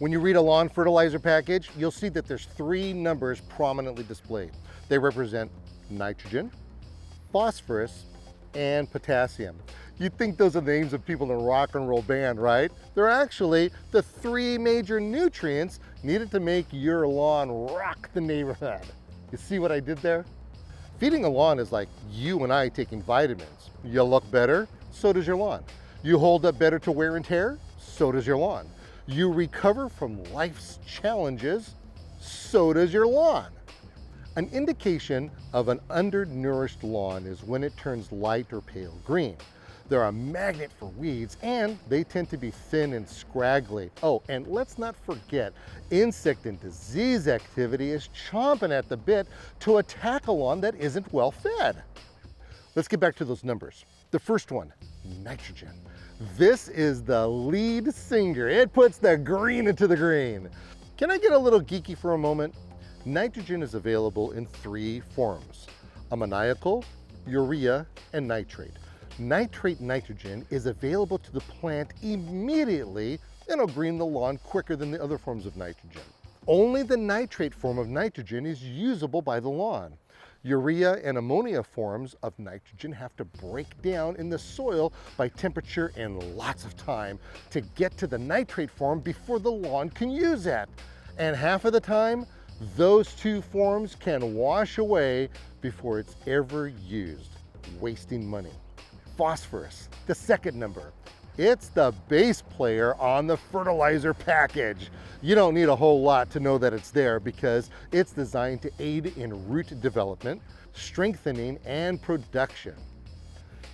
When you read a lawn fertilizer package, you'll see that there's three numbers prominently displayed. They represent nitrogen, phosphorus, and potassium. You'd think those are the names of people in a rock and roll band, right? They're actually the three major nutrients needed to make your lawn rock the neighborhood. You see what I did there? Feeding a lawn is like you and I taking vitamins. You look better, so does your lawn. You hold up better to wear and tear, so does your lawn. You recover from life's challenges, so does your lawn. An indication of an undernourished lawn is when it turns light or pale green. They're a magnet for weeds and they tend to be thin and scraggly. Oh, and let's not forget, insect and disease activity is chomping at the bit to attack a lawn that isn't well fed. Let's get back to those numbers. The first one, nitrogen. This is the lead singer. It puts the green into the green. Can I get a little geeky for a moment? Nitrogen is available in three forms: ammoniacal, urea, and nitrate. Nitrate nitrogen is available to the plant immediately and will green the lawn quicker than the other forms of nitrogen. Only the nitrate form of nitrogen is usable by the lawn. Urea and ammonia forms of nitrogen have to break down in the soil by temperature and lots of time to get to the nitrate form before the lawn can use it. And half of the time, those two forms can wash away before it's ever used, wasting money. Phosphorus, the second number. It's the bass player on the fertilizer package. You don't need a whole lot to know that it's there because it's designed to aid in root development, strengthening, and production.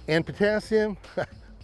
And potassium,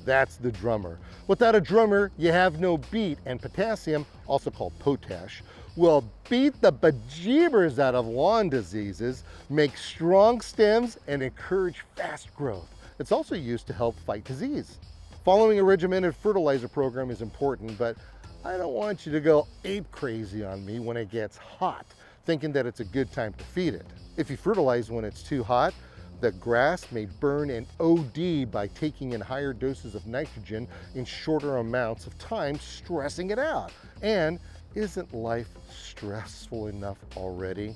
that's the drummer. Without a drummer, you have no beat, and potassium, also called potash, will beat the bejeebers out of lawn diseases, make strong stems, and encourage fast growth. It's also used to help fight disease. Following a regimented fertilizer program is important, but I don't want you to go ape crazy on me when it gets hot, thinking that it's a good time to feed it. If you fertilize when it's too hot, the grass may burn and OD by taking in higher doses of nitrogen in shorter amounts of time, stressing it out. And isn't life stressful enough already?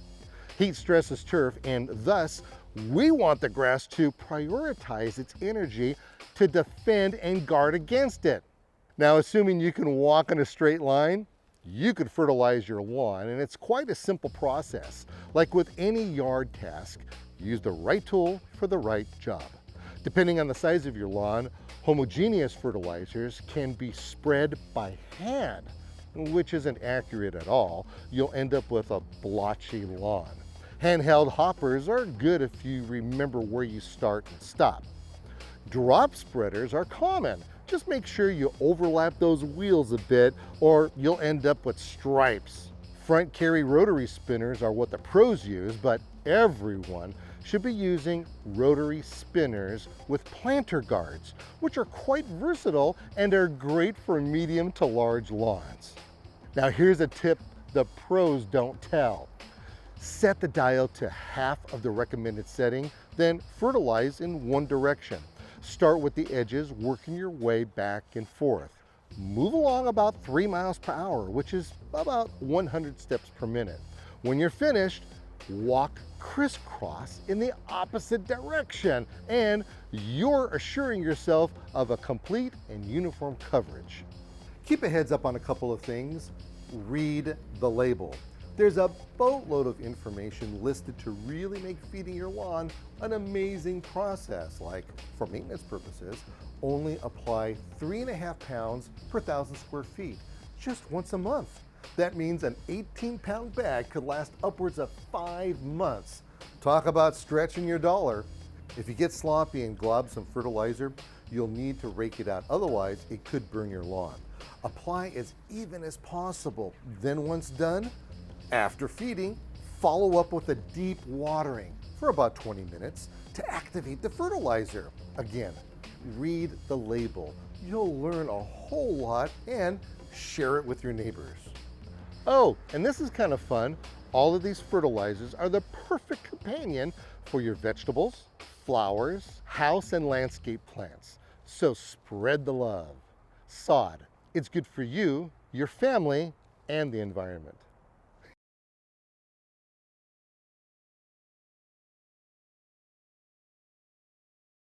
Heat stresses turf, and thus we want the grass to prioritize its energy to defend and guard against it. Now, assuming you can walk in a straight line, you could fertilize your lawn, and it's quite a simple process. Like with any yard task, use the right tool for the right job. Depending on the size of your lawn, homogeneous fertilizers can be spread by hand, which isn't accurate at all. You'll end up with a blotchy lawn. Handheld hoppers are good if you remember where you start and stop. Drop spreaders are common. Just make sure you overlap those wheels a bit or you'll end up with stripes. Front carry rotary spinners are what the pros use, but everyone should be using rotary spinners with planter guards, which are quite versatile and are great for medium to large lawns. Now here's a tip the pros don't tell. Set the dial to half of the recommended setting, then fertilize in one direction. Start with the edges, working your way back and forth. Move along about 3 miles per hour, which is about 100 steps per minute. When you're finished, walk crisscross in the opposite direction, and you're assuring yourself of a complete and uniform coverage. Keep a heads up on a couple of things. Read the label. There's a boatload of information listed to really make feeding your lawn an amazing process, like for maintenance purposes, only apply 3.5 pounds per 1,000 square feet, just once a month. That means an 18-pound bag could last upwards of 5 months. Talk about stretching your dollar. If you get sloppy and glob some fertilizer, you'll need to rake it out. Otherwise, it could burn your lawn. Apply as even as possible. Then once done, after feeding, follow up with a deep watering for about 20 minutes to activate the fertilizer. Again, read the label. You'll learn a whole lot and share it with your neighbors. Oh, and this is kind of fun. All of these fertilizers are the perfect companion for your vegetables, flowers, house and landscape plants. So spread the love. Sod, it's good for you, your family, and the environment.